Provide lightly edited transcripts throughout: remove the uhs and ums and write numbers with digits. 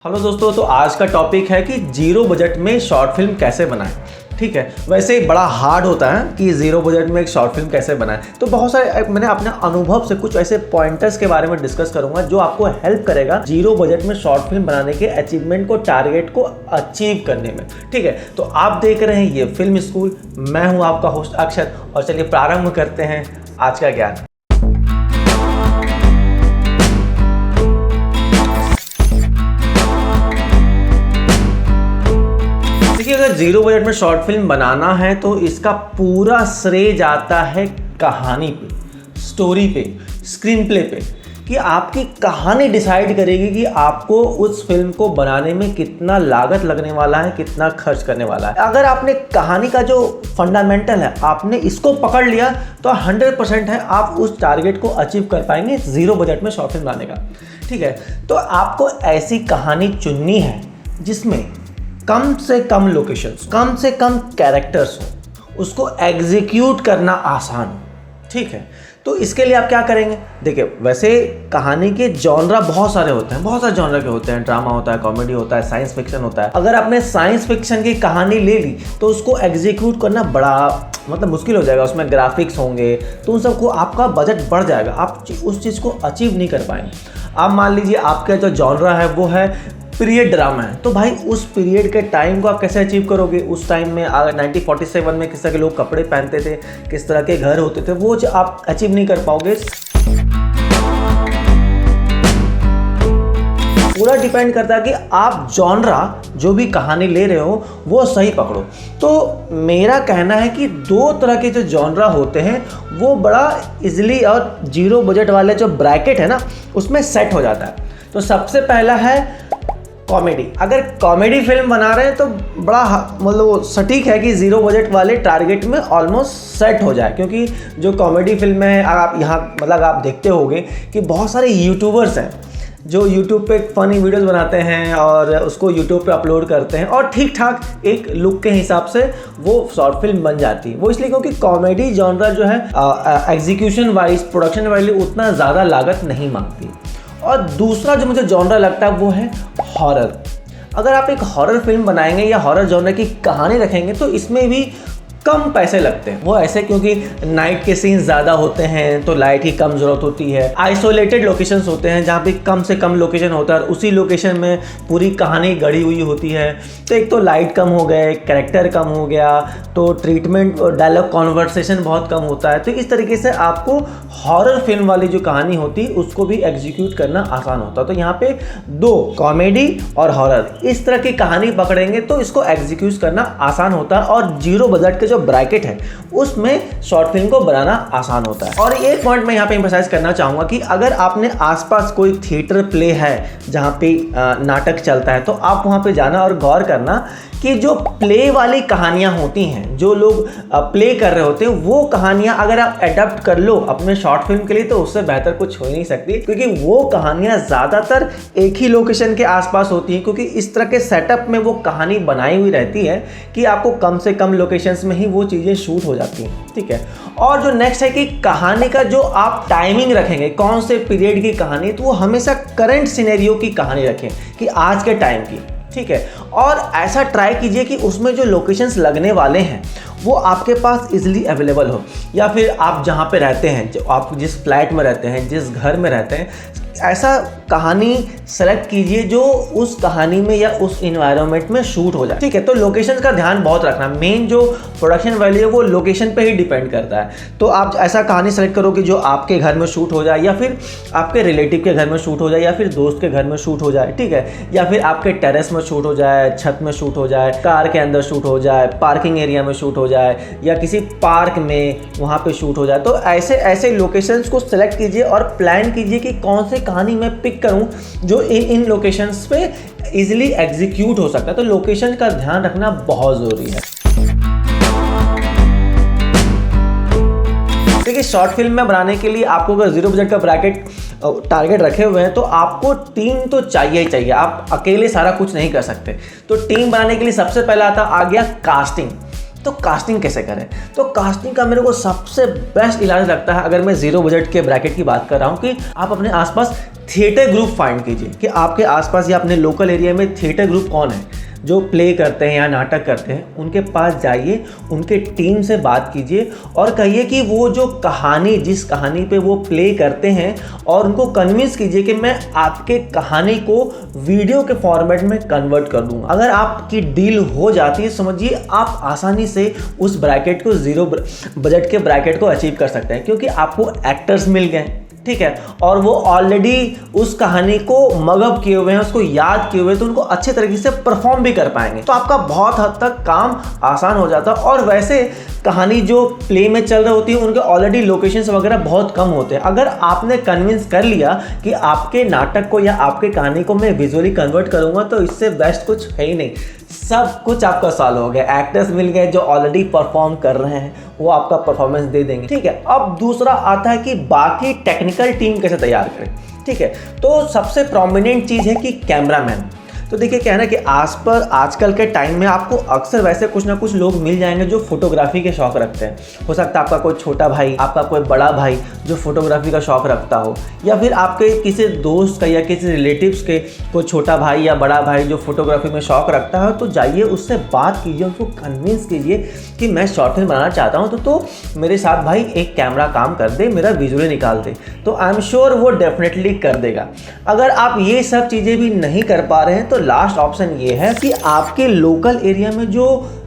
Hello दोस्तों, तो आज का टॉपिक है कि जीरो बजट में शॉर्ट फिल्म कैसे बनाएं। ठीक है, वैसे बड़ा हार्ड होता है कि जीरो बजट में एक शॉर्ट फिल्म कैसे बनाएं। तो बहुत सारे मैंने अपने अनुभव से कुछ ऐसे पॉइंटर्स के बारे में डिस्कस करूंगा जो आपको हेल्प करेगा जीरो बजट में शॉर्ट फिल्म बनाने के अचीवमेंट को, टारगेट को अचीव करने में। ठीक है, तो आप देख रहे हैं ये फिल्म स्कूल। मैं हूँ आपका होस्ट अक्षर, और चलिए प्रारंभ करते हैं आज का ज्ञान। अगर जीरो बजट में शॉर्ट फिल्म बनाना है तो इसका पूरा श्रेय जाता है कहानी पे, स्टोरी पे, स्क्रीन प्ले पे, कि आपकी कहानी डिसाइड करेगी कि आपको उस फिल्म को बनाने में कितना लागत लगने वाला है, कितना खर्च करने वाला है। अगर आपने कहानी का जो फंडामेंटल है आपने इसको पकड़ लिया तो 100% है आप उस टारगेट को अचीव कर पाएंगे जीरो बजट में शॉर्ट फिल्म बनाने का। ठीक है, तो आपको ऐसी कहानी चुननी है जिसमें कम से कम लोकेशंस, कम से कम कैरेक्टर्स हो, उसको एग्जीक्यूट करना आसान हो। ठीक है, तो इसके लिए आप क्या करेंगे? देखिए, वैसे कहानी के जॉनरा बहुत सारे होते हैं, बहुत सारे जॉनरा के होते हैं। ड्रामा होता है, कॉमेडी होता है, साइंस फिक्शन होता है। अगर आपने साइंस फिक्शन की कहानी ले ली तो उसको एग्जीक्यूट करना बड़ा मुश्किल हो जाएगा। उसमें ग्राफिक्स होंगे तो उन सबको आपका बजट बढ़ जाएगा, आप उस चीज़ को अचीव नहीं कर पाएंगे। आप मान लीजिए आपका जो जॉनरा है वो है पीरियड ड्रामा है, तो भाई उस पीरियड के टाइम को आप कैसे अचीव करोगे? उस टाइम में 1947 में किस तरह के लोग कपड़े पहनते थे, किस तरह के घर होते थे, वो आप अचीव नहीं कर पाओगे। पूरा डिपेंड करता है कि आप जॉनरा जो भी कहानी ले रहे हो वो सही पकड़ो। तो मेरा कहना है कि दो तरह के जो जॉनरा होते हैं वो बड़ा इजीली और जीरो बजट वाले जो ब्रैकेट है ना उसमें सेट हो जाता है। तो सबसे पहला है कॉमेडी। अगर कॉमेडी फिल्म बना रहे हैं तो बड़ा सटीक है कि जीरो बजट वाले टारगेट में ऑलमोस्ट सेट हो जाए, क्योंकि जो कॉमेडी फिल्म है आप यहाँ आप देखते होंगे कि बहुत सारे यूट्यूबर्स हैं जो यूट्यूब पे फनी वीडियोस बनाते हैं और उसको यूट्यूब पे अपलोड करते हैं और ठीक ठाक एक लुक के हिसाब से वो शॉर्ट फिल्म बन जाती है। वो इसलिए क्योंकि कॉमेडी जॉनरा जो है एग्जीक्यूशन वाइज, प्रोडक्शन वाइज उतना ज़्यादा लागत नहीं मांगती। और दूसरा जो मुझे जॉनरा लगता है वो है हॉरर। अगर आप एक हॉरर फिल्म बनाएंगे या हॉरर जॉनर की कहानी रखेंगे तो इसमें भी कम पैसे लगते हैं। वो ऐसे क्योंकि नाइट के सीन ज़्यादा होते हैं तो लाइट की कम ज़रूरत होती है। आइसोलेटेड लोकेशंस होते हैं जहाँ पे कम से कम लोकेशन होता है और उसी लोकेशन में पूरी कहानी गढ़ी हुई होती है। तो एक तो लाइट कम हो गए, कैरेक्टर कम हो गया, तो ट्रीटमेंट, डायलॉग, कॉन्वर्सेशन बहुत कम होता है। तो इस तरीके से आपको हॉरर फिल्म वाली जो कहानी होती है उसको भी एग्जीक्यूट करना आसान होता है। तो यहाँ पे दो, कॉमेडी और हॉरर, इस तरह की कहानी पकड़ेंगे तो इसको एग्जीक्यूट करना आसान होता है और जीरो बजट के जो ब्रैकेट है उसमें शॉर्ट फिल्म को बनाना आसान होता है। और एक पॉइंट मैं यहाँ पे एम्फसाइज करना चाहूँगा कि अगर आपने आसपास कोई थिएटर प्ले है जहाँ पे नाटक चलता है तो आप वहाँ पे जाना और गौर करना कि जो प्ले वाली कहानियाँ होती हैं, जो लोग प्ले कर रहे होते हैं, वो कहानियाँ अगर आप एडप्ट कर लो अपने शॉर्ट फिल्म के लिए तो उससे बेहतर कुछ हो ही नहीं सकती, क्योंकि वो कहानियाँ ज़्यादातर एक ही लोकेशन के आसपास होती हैं, क्योंकि इस तरह के सेटअप में वो कहानी बनाई हुई रहती है कि आपको कम से कम लोकेशंस में ही वो चीज़ें शूट हो जाती हैं। ठीक है, और जो नेक्स्ट है कि कहानी का जो आप टाइमिंग रखेंगे, कौन से पीरियड की कहानी, तो वो हमेशा करंट सिनेरियो की कहानी रखें कि आज के टाइम की। ठीक है, और ऐसा ट्राई कीजिए कि उसमें जो लोकेशंस लगने वाले हैं वो आपके पास इजीली अवेलेबल हो, या फिर आप जहाँ पे रहते हैं, जो आप जिस फ्लैट में रहते हैं, जिस घर में रहते हैं, ऐसा कहानी सेलेक्ट कीजिए जो उस कहानी में या उस इन्वायरमेंट में शूट हो जाए। ठीक है, तो लोकेशन का ध्यान बहुत रखना। मेन जो प्रोडक्शन वैल्यू है वो लोकेशन पे ही डिपेंड करता है। तो आप ऐसा कहानी सेलेक्ट करो कि जो आपके घर में शूट हो जाए, या फिर आपके रिलेटिव के घर में शूट हो जाए, या फिर दोस्त के घर में शूट हो जाए। ठीक है, या फिर आपके टेरेस में शूट हो जाए, छत में शूट हो जाए, कार के अंदर शूट हो जाए, पार्किंग एरिया में शूट हो जाए, या किसी पार्क में वहाँ पे शूट हो जाए। तो ऐसे ऐसे लोकेशंस को सेलेक्ट कीजिए और प्लान कीजिए कि कौन से कहानी मैं पिक करूं जो इन लोकेशंस पे इजीली एग्जीक्यूट हो सकता है। तो लोकेशन का ध्यान रखना बहुत ज़रूरी है। देखिए, शॉर्ट फिल्म में बनाने के लिए आपको अगर जीरो बजट का ब्रैकेट टारगेट रखे हुए हैं तो आपको टीम तो चाहिए ही चाहिए। आप अकेले सारा कुछ नहीं कर सकते। तो टीम बनाने के लिए सबसे पहला आ गया कास्टिंग। तो कास्टिंग कैसे करें? तो कास्टिंग का मेरे को सबसे बेस्ट इलाज लगता है, अगर मैं ज़ीरो बजट के ब्रैकेट की बात कर रहा हूँ, कि आप अपने आसपास थिएटर ग्रुप फाइंड कीजिए कि आपके आसपास या अपने लोकल एरिया में थिएटर ग्रुप कौन है जो प्ले करते हैं या नाटक करते हैं। उनके पास जाइए, उनके टीम से बात कीजिए और कहिए कि वो जो कहानी, जिस कहानी पे वो प्ले करते हैं, और उनको कन्विंस कीजिए कि मैं आपके कहानी को वीडियो के फॉर्मेट में कन्वर्ट कर दूंगा। अगर आपकी डील हो जाती है, समझिए आप आसानी से उस ब्रैकेट को, ज़ीरो बजट के ब्रैकेट को अचीव कर सकते हैं, क्योंकि आपको एक्टर्स मिल गए, ठीक है, और वो ऑलरेडी उस कहानी को मगअप किए हुए हैं, उसको याद किए हुए हैं, तो उनको अच्छे तरीके से परफॉर्म भी कर पाएंगे। तो आपका बहुत हद तक काम आसान हो जाता है। और वैसे कहानी जो प्ले में चल रही होती है, उनके ऑलरेडी लोकेशंस वगैरह बहुत कम होते हैं। अगर आपने कन्विंस कर लिया कि आपके नाटक को या आपके कहानी को मैं विजुअली कन्वर्ट करूंगा, तो इससे बेस्ट कुछ है ही नहीं। सब कुछ आपका सॉल्व हो गया। एक्टर्स मिल गए जो ऑलरेडी परफॉर्म कर रहे हैं, वो आपका परफॉर्मेंस दे देंगे, ठीक है। अब दूसरा आता है कि बाकी टेक्निकल टीम कैसे तैयार करें, ठीक है। तो सबसे प्रोमिनेंट चीज़ है कि कैमरामैन। तो देखिए क्या है ना कि आजकल के टाइम में आपको अक्सर वैसे कुछ ना कुछ लोग मिल जाएंगे जो फोटोग्राफी के शौक रखते हैं। हो सकता है आपका कोई छोटा भाई, आपका कोई बड़ा भाई जो फोटोग्राफी का शौक रखता हो, या फिर आपके किसी दोस्त का या किसी रिलेटिव्स के कोई छोटा भाई या बड़ा भाई जो फोटोग्राफी में शौक रखता है। तो जाइए, उससे बात कीजिए, उसको कन्विंस कीजिए कि मैं शॉर्ट फिल्म बनाना चाहता हूँ, तो मेरे साथ भाई एक कैमरा काम कर दे, मेरा विजुअली निकाल दे। तो आई एम श्योर वो डेफिनेटली कर देगा। अगर आप ये सब चीज़ें भी नहीं कर पा रहे हैं, तो लास्ट ऑप्शन ये है कि आपके लोकल एरिया में जो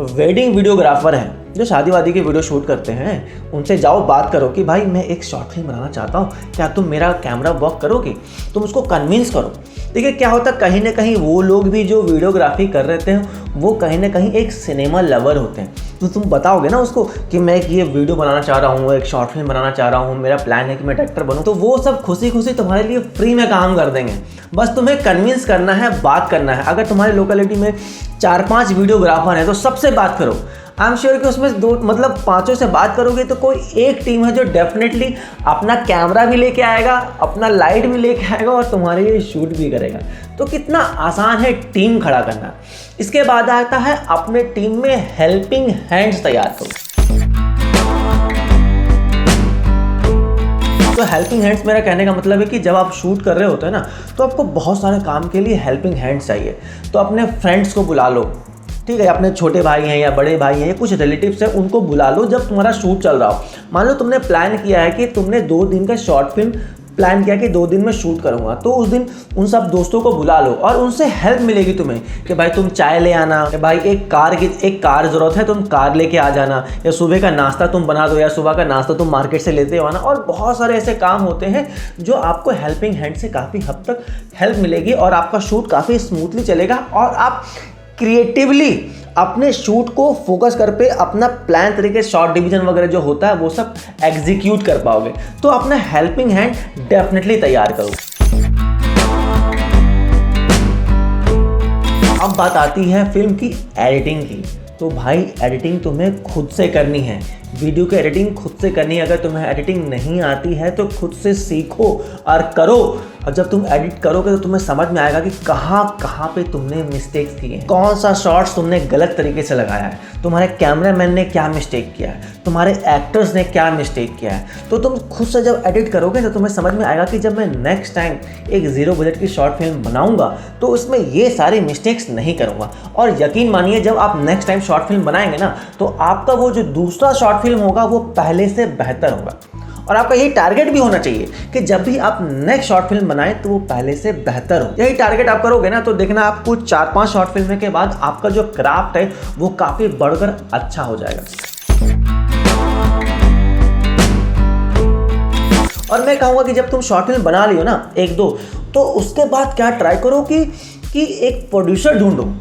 वेडिंग वीडियोग्राफर हैं, जो शादी वादी के वीडियो शूट करते हैं, उनसे जाओ, बात करो कि भाई मैं एक शॉर्ट फिल्म बनाना चाहता हूँ, क्या तुम मेरा कैमरा वर्क करोगे? तुम उसको कन्विंस करो। देखिए क्या होता है, कहीं ना कहीं वो लोग भी जो वीडियोग्राफी कर रहे थे, वो कहीं ना कहीं एक सिनेमा लवर होते हैं। तो तुम बताओगे ना उसको कि मैं ये वीडियो बनाना चाह रहा हूँ, एक शॉर्ट फिल्म बनाना चाह रहा हूँ, मेरा प्लान है कि मैं डायरेक्टर बनूँ, तो वो सब खुशी खुशी तुम्हारे लिए फ्री में काम कर देंगे। बस तुम्हें कन्विंस करना है, बात करना है। अगर तुम्हारी लोकेलिटी में 4-5 वीडियोग्राफर हैं, तो सबसे बात करो। आई एम श्योर कि उसमें पाँचों से बात करोगे तो कोई एक टीम है जो डेफिनेटली अपना कैमरा भी लेके आएगा, अपना लाइट भी लेके आएगा और तुम्हारे लिए शूट भी करेगा। तो कितना आसान है टीम खड़ा करना। इसके बाद आता है अपने टीम में हेल्पिंग हैंड्स तैयार करो। तो हेल्पिंग हैंड्स, मेरा कहने का मतलब है कि जब आप शूट कर रहे होते हैं ना, तो आपको बहुत सारे काम के लिए हेल्पिंग हैंड्स चाहिए। तो अपने फ्रेंड्स को बुला लो, ठीक है, अपने छोटे भाई हैं या बड़े भाई हैं या कुछ रिलेटिव्स हैं, उनको बुला लो जब तुम्हारा शूट चल रहा हो। मान लो तुमने प्लान किया है कि तुमने 2 दिन का शॉर्ट फिल्म प्लान किया कि 2 दिन में शूट करूंगा, तो उस दिन उन सब दोस्तों को बुला लो और उनसे हेल्प मिलेगी तुम्हें कि भाई तुम चाय ले आना, भाई एक कार ज़रूरत है, तुम कार लेके आ जाना, या सुबह का नाश्ता तुम बना दो, या सुबह का नाश्ता तुम मार्केट से लेते हो आना। और बहुत सारे ऐसे काम होते हैं जो आपको हेल्पिंग हैंड से काफ़ी हद तक हेल्प मिलेगी और आपका शूट काफ़ी स्मूथली चलेगा और आप क्रिएटिवली अपने शूट को फोकस कर पे अपना प्लान तरीके शॉर्ट डिवीजन वगैरह जो होता है वो सब एग्जीक्यूट कर पाओगे। तो अपना हेल्पिंग हैंड डेफिनेटली तैयार करो। अब बात आती है फिल्म की एडिटिंग की। तो भाई एडिटिंग तुम्हें खुद से करनी है, वीडियो की एडिटिंग खुद से करनी है। अगर तुम्हें एडिटिंग नहीं आती है तो खुद से सीखो और करो। और जब तुम एडिट करोगे तो तुम्हें समझ में आएगा कि कहाँ पे तुमने मिस्टेक्स किए हैं, कौन सा शॉट्स तुमने गलत तरीके से लगाया है, तुम्हारे कैमरामैन ने क्या मिस्टेक किया है, तुम्हारे एक्टर्स ने क्या मिस्टेक किया है। तो तुम खुद से जब एडिट करोगे तो तुम्हें समझ में आएगा कि जब मैं नेक्स्ट टाइम एक ज़ीरो बजट की शॉर्ट फिल्म बनाऊंगा तो उसमें ये सारी मिस्टेक्स नहीं करूँगा। और यकीन मानिए जब आप नेक्स्ट टाइम शॉर्ट फिल्म बनाएंगे ना, तो आपका वो जो दूसरा शॉर्ट फिल्म होगा वो पहले से बेहतर होगा। और आपका यही टारगेट भी होना चाहिए कि जब भी आप नेक्स्ट शॉर्ट फिल्म बनाएं तो वो पहले से बेहतर हो। यही टारगेट आप करोगे ना तो देखना आपको 4-5 शॉर्ट फिल्म के बाद आपका जो क्राफ्ट है वो काफ़ी बढ़कर अच्छा हो जाएगा। और मैं कहूँगा कि जब तुम शॉर्ट फिल्म बना लियो ना 1-2, तो उसके बाद क्या ट्राई करो कि एक प्रोड्यूसर ढूंढो।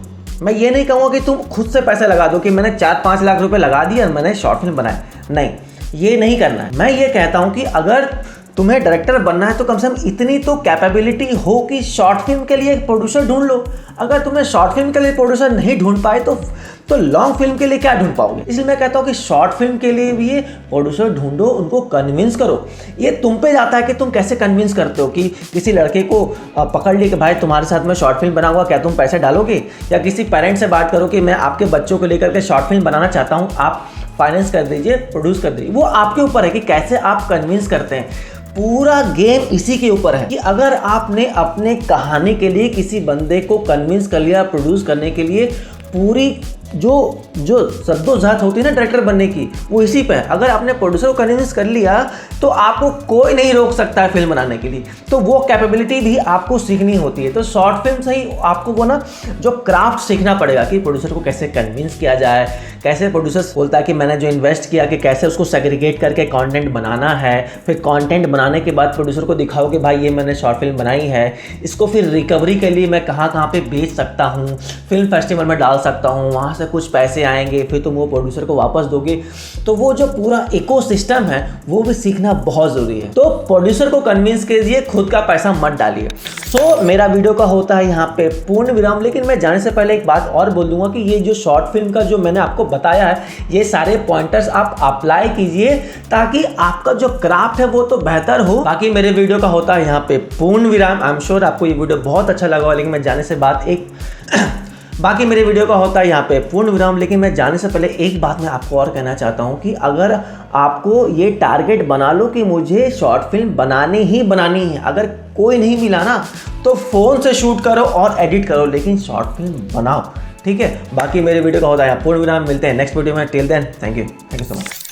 मैं ये नहीं कहूँगा कि तुम खुद से पैसे लगा दो कि मैंने 4-5 लाख रुपए लगा दिए और मैंने शॉर्ट फिल्म बनाया, नहीं, ये नहीं करना है। मैं ये कहता हूँ कि अगर तुम्हें डायरेक्टर बनना है तो कम से कम इतनी तो कैपेबिलिटी हो कि शॉर्ट फिल्म के लिए एक प्रोड्यूसर ढूंढ लो। अगर तुम्हें शॉर्ट फिल्म के लिए प्रोड्यूसर नहीं ढूंढ पाए तो लॉन्ग फिल्म के लिए क्या ढूंढ पाओगे। इसलिए मैं कहता हूँ कि शॉर्ट फिल्म के लिए भी ये प्रोड्यूसर ढूंढो, उनको कन्विंस करो। ये तुम पे जाता है कि तुम कैसे कन्विंस करते हो कि किसी लड़के को पकड़ लिए कि भाई तुम्हारे साथ मैं शॉर्ट फिल्म बनाऊंगा, क्या तुम पैसे डालोगे, या किसी पेरेंट्स से बात करो कि मैं आपके बच्चों को लेकर के शॉर्ट फिल्म बनाना चाहता हूँ, आप फाइनेंस कर दीजिए, प्रोड्यूस कर दीजिए। वो आपके ऊपर है कि कैसे आप कन्विंस करते हैं। पूरा गेम इसी के ऊपर है कि अगर आपने अपने कहानी के लिए किसी बंदे को कन्विंस कर लिया प्रोड्यूस करने के लिए, पूरी जो सद्दोजात होती है ना डायरेक्टर बनने की, वो इसी पे है। अगर आपने प्रोड्यूसर को कन्विंस कर लिया तो आपको कोई नहीं रोक सकता है फिल्म बनाने के लिए। तो वो कैपेबिलिटी भी आपको सीखनी होती है। तो शॉर्ट फिल्म से ही आपको वो ना जो क्राफ्ट सीखना पड़ेगा कि प्रोड्यूसर को कैसे कन्विंस किया जाए, कैसे प्रोड्यूसर बोलता है कि मैंने जो इन्वेस्ट किया कि कैसे उसको सेग्रीगेट करके कंटेंट बनाना है। फिर कंटेंट बनाने के बाद प्रोड्यूसर को दिखाओ कि भाई ये मैंने शॉर्ट फिल्म बनाई है, इसको फिर रिकवरी के लिए मैं कहाँ कहाँ पे बेच सकता हूँ, फिल्म फेस्टिवल में डाल सकता हूँ, वहाँ से कुछ पैसे आएंगे, फिर तुम वो प्रोड्यूसर को वापस दोगे। तो वो जो पूरा इकोसिस्टम है वो भी सीखना बहुत ज़रूरी है। तो प्रोड्यूसर को कन्विंस कीजिए, खुद का पैसा मत डालिए। सो मेरा वीडियो का होता है यहाँ पे पूर्ण विराम। लेकिन मैं जाने से पहले एक बात और बोल दूंगा कि ये जो शॉर्ट फिल्म का जो मैंने आपको बताया है, ये सारे पॉइंटर्स आप अप्लाई कीजिए ताकि आपका जो क्राफ्ट है वो तो बेहतर हो। बाकी मेरे वीडियो का होता है यहाँ पे पूर्ण विराम। आई एम श्योर आपको ये वीडियो बहुत अच्छा लगा। लेकिन मैं जाने से बात एक बाकी मेरे वीडियो का होता है यहाँ पे पूर्ण विराम। लेकिन मैं जाने से पहले एक बात मैं आपको और कहना चाहता हूँ कि अगर आपको ये टारगेट बना लो कि मुझे शॉर्ट फिल्म बनानी ही बनानी है, अगर कोई नहीं मिला ना तो फ़ोन से शूट करो और एडिट करो, लेकिन शॉर्ट फिल्म बनाओ, ठीक है। बाकी मेरे वीडियो का होता है यहाँ पूर्ण विराम। मिलते हैं नेक्स्ट वीडियो में। Till then thank you so much.